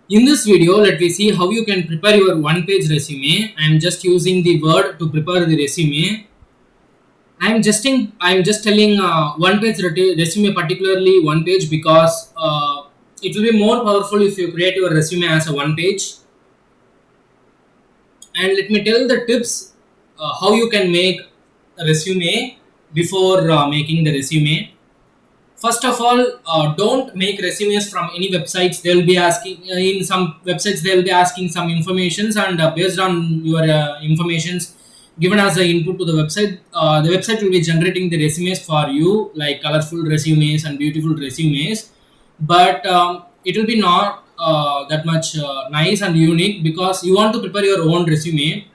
In this video, let me see how you can prepare your one-page resume. I am just using the Word to prepare the resume. I am just telling one-page resume, particularly one page, because it will be more powerful if you create your resume as a one page. And let me tell the tips how you can make a resume before making the resume. First of all, don't make resumes from any websites. They will be asking in some websites. They will be asking some informations, and based on your informations given as the input to the website will be generating the resumes for you, like colorful resumes and beautiful resumes. But it will be not that much nice and unique, because you want to prepare your own resume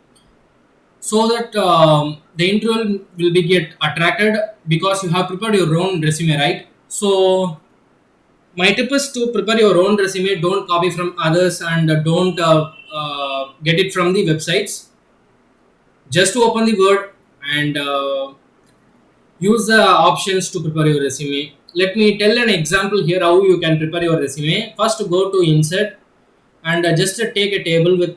so that the interview will be get attracted because you have prepared your own resume, right? So my tip is to prepare your own resume. Don't copy from others, and don't get it from the websites. Just to open the Word and use the options to prepare your resume. Let me tell an example here how you can prepare your resume. First, go to Insert and just take a table with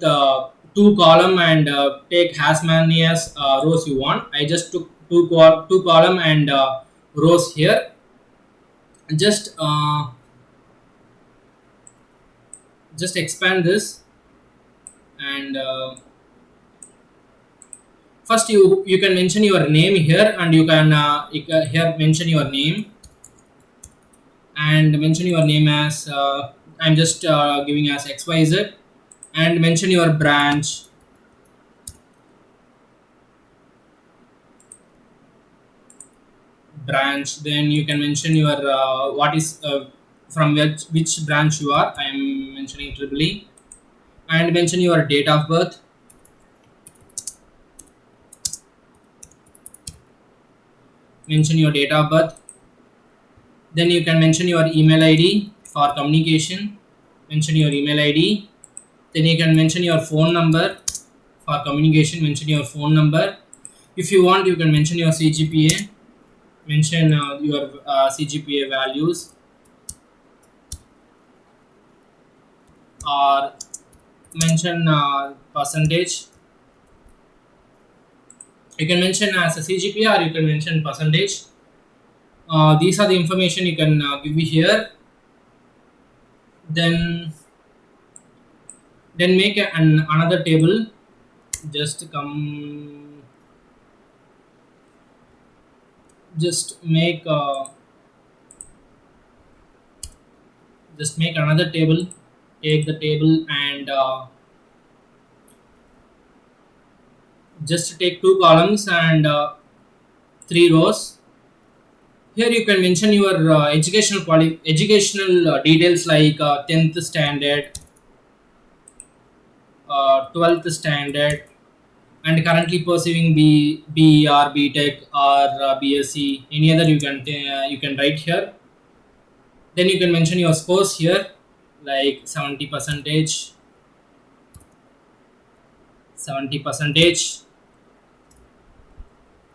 two column, and take as many as rows you want. I just took two column and rows here. Just just expand this, and first you can mention your name here, and you can here mention your name, and mention your name as I'm just giving as XYZ, and mention your branch. Then you can mention your what is from which branch you are. I am mentioning triple E. And mention your date of birth. Mention your date of birth. Then you can mention your email ID for communication. Mention your email ID. Then you can mention your phone number for communication. Mention your phone number. If you want, you can mention your CGPA. Mention your CGPA values, or mention percentage. You can mention as a CGPA, or you can mention percentage. These are the information you can give me here. Then make another table. Just come. Just make another table. Take the table and just take two columns and three rows. Here you can mention your educational details, like 10th standard, 12th standard, and currently pursuing B or B Tech or BSc. Any other you can write here. Then you can mention your scores here, like 70 percentage, 70 percentage,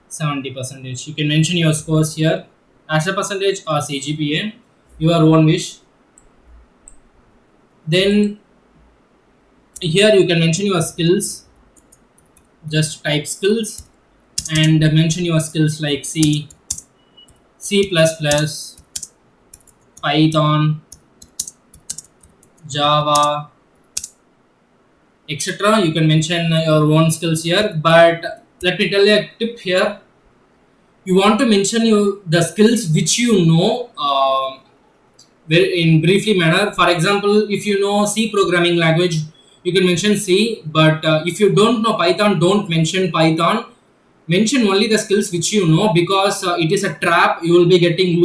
70 percentage. You can mention your scores here as a percentage or CGPA, your own wish. Then here you can mention your skills. Just type skills and mention your skills like C, C++, Python, Java, etc. You can mention your own skills here, but let me tell you a tip here. You want to mention the skills which you know very in briefly manner. For example, if you know C programming language, you can mention C, but if you don't know Python, don't mention Python. Mention only the skills which you know, because it is a trap. You will be you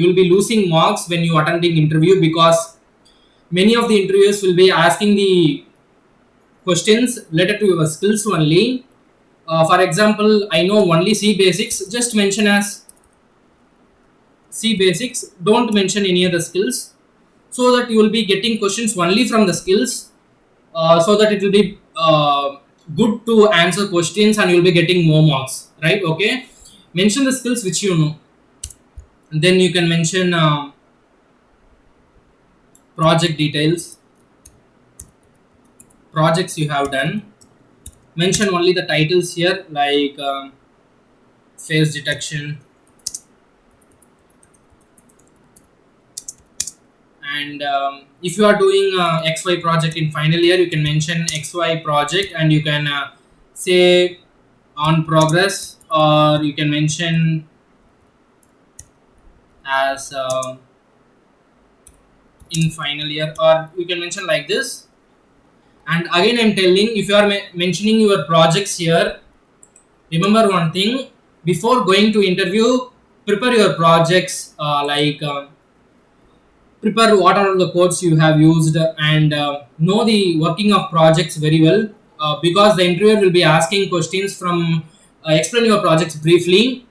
will be losing marks when you attending interview, because many of the interviewers will be asking the questions related to your skills only. For example, I know only C basics. Just mention as C basics. Don't mention any other skills, so that you will be getting questions only from the skills. So that it will be good to answer questions, and you will be getting more marks, right? Okay. Mention the skills which you know. And then you can mention project details. projects you have done. Mention only the titles here, like face detection, and if you are doing XY project in final year, you can mention XY project, and you can say on progress, or you can mention as in final year, or you can mention like this. And again, I'm telling, if you are mentioning your projects here, remember one thing: before going to interview, prepare your projects, prepare what are the codes you have used, and know the working of projects very well, because the interviewer will be asking questions from explain your projects briefly.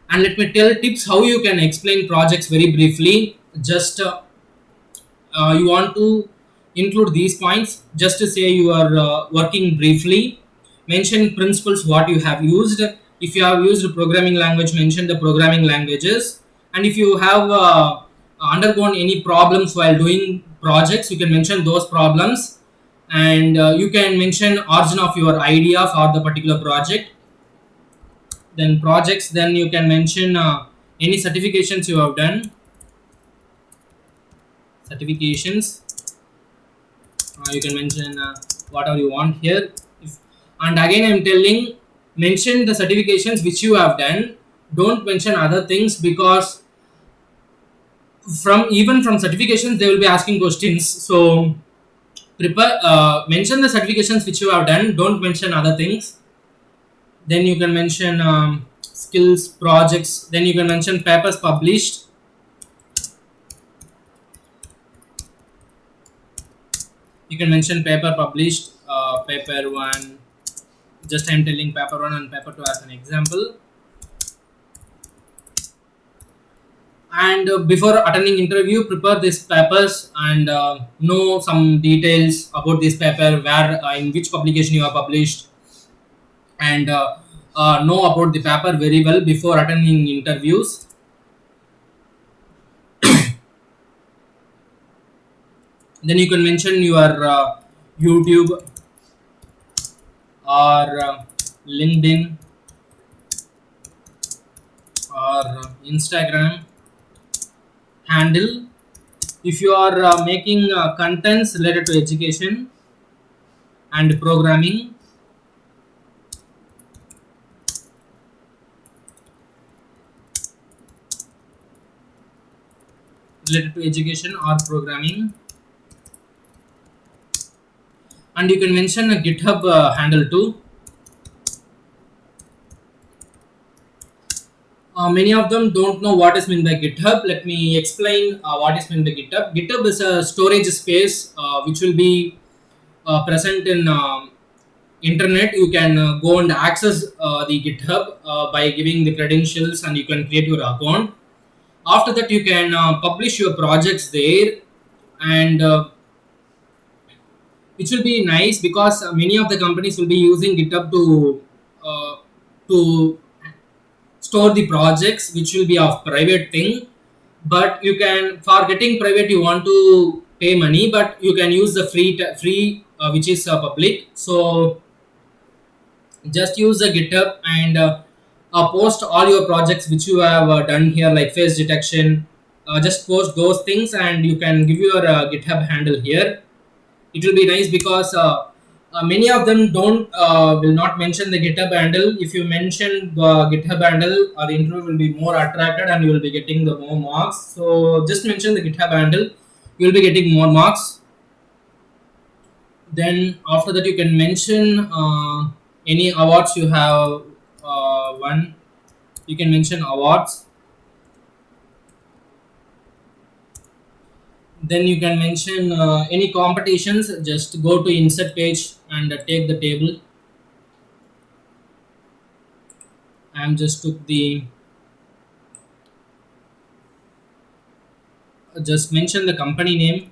And let me tell tips how you can explain projects very briefly. Just you want to include these points, just to say you are working briefly. Mention principles what you have used. If you have used programming language, mention the programming languages. And if you have undergone any problems while doing projects, you can mention those problems. And you can mention origin of your idea for the particular project. Then projects, then you can mention any certifications you have done. Certifications, you can mention whatever you want here. And again, I'm telling, mention the certifications which you have done. Don't mention other things, because from certifications they will be asking questions. So prepare, mention the certifications which you have done, don't mention other things. Then you can mention skills, projects, then you can mention papers published. You can mention paper published, paper 1, just I'm telling paper 1 and paper 2 as an example. And before attending interview, prepare these papers, and know some details about this paper, where in which publication you have published, and know about the paper very well before attending interviews. Then you can mention your YouTube or LinkedIn or Instagram handle. If you are making contents related to education and programming, related to education or programming, and you can mention a GitHub handle too. Many of them don't know what is meant by GitHub. Let me explain what is meant by GitHub. GitHub is a storage space which will be present in internet. You can go and access the GitHub by giving the credentials, and you can create your account. After that, you can publish your projects there, and which will be nice, because many of the companies will be using GitHub to store the projects, which will be of private thing. But you can, for getting private, you want to pay money, but you can use the free which is public. So just use the GitHub, and post all your projects which you have done here, like face detection. Just post those things, and you can give your GitHub handle here. It will be nice, because many of them don't will not mention the GitHub handle. If you mention the GitHub handle, the interview will be more attracted, and you will be getting the more marks. So just mention the GitHub handle, you will be getting more marks. Then after that, you can mention any awards you have won. You can mention awards. Then you can mention any competitions. Just go to insert page and take the table. I'm just took the, just mention the company name,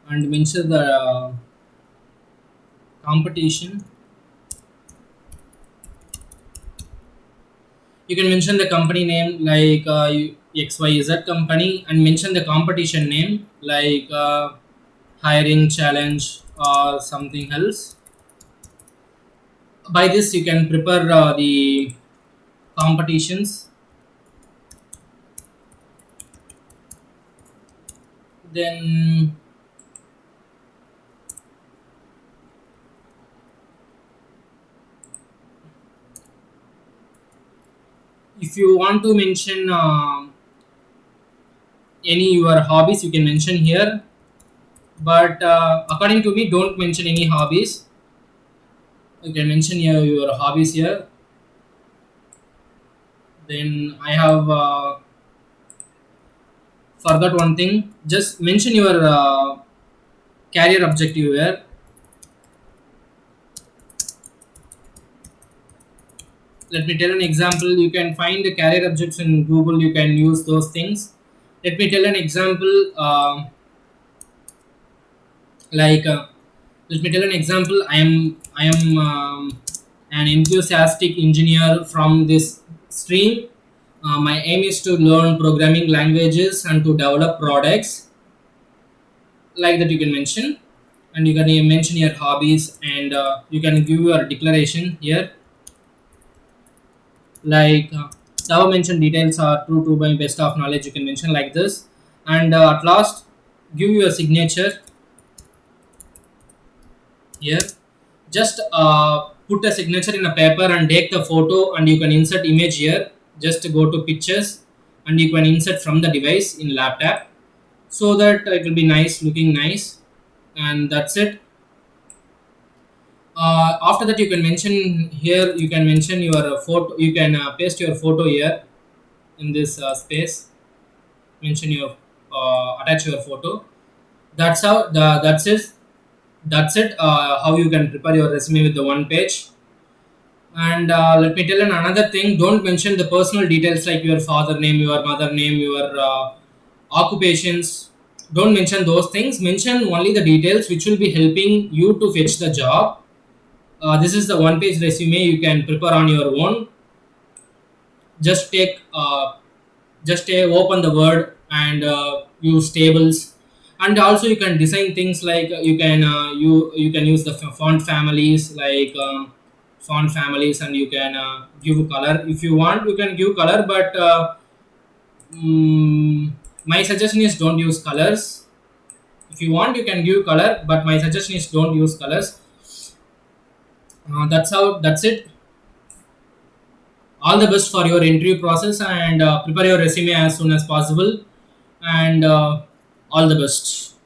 and mention the competition. You can mention the company name, like XYZ company, and mention the competition name, like hiring challenge or something else. By this you can prepare the competitions. Then if you want to mention any your hobbies, you can mention here, but according to me, don't mention any hobbies. You can mention your hobbies here. Then I have forgot one thing. Just mention your career objective here. Let me tell an example. You can find the career objects in Google. You can use those things. Let me tell an example. Like let me tell an example. I am an enthusiastic engineer from this stream. My aim is to learn programming languages and to develop products, like that you can mention. And you can mention your hobbies, and you can give your declaration here, like the above mentioned details are true to my best of knowledge, you can mention like this. And at last, give your signature here. Just put a signature in a paper and take the photo, and you can insert image here. Just go to pictures, and you can insert from the device in laptop, so that it will be nice, looking nice. And that's it. After that, you can mention here, you can mention your photo, you can paste your photo here in this space. Mention your attach your photo. That's how the that's it how you can prepare your resume with the one page. And let me tell you another thing, don't mention the personal details like your father name, your mother name, your occupations. Don't mention those things. Mention only the details which will be helping you to fetch the job. This is the one page resume you can prepare on your own. Just take open the word and use tables. And also you can design things like you can use the font families, like font families, and you can give color if you want, you can give color, but mm, my suggestion is don't use colors. If you want, you can give color, but my suggestion is don't use colors. That's it. All the best for your interview process, and prepare your resume as soon as possible. And all the best.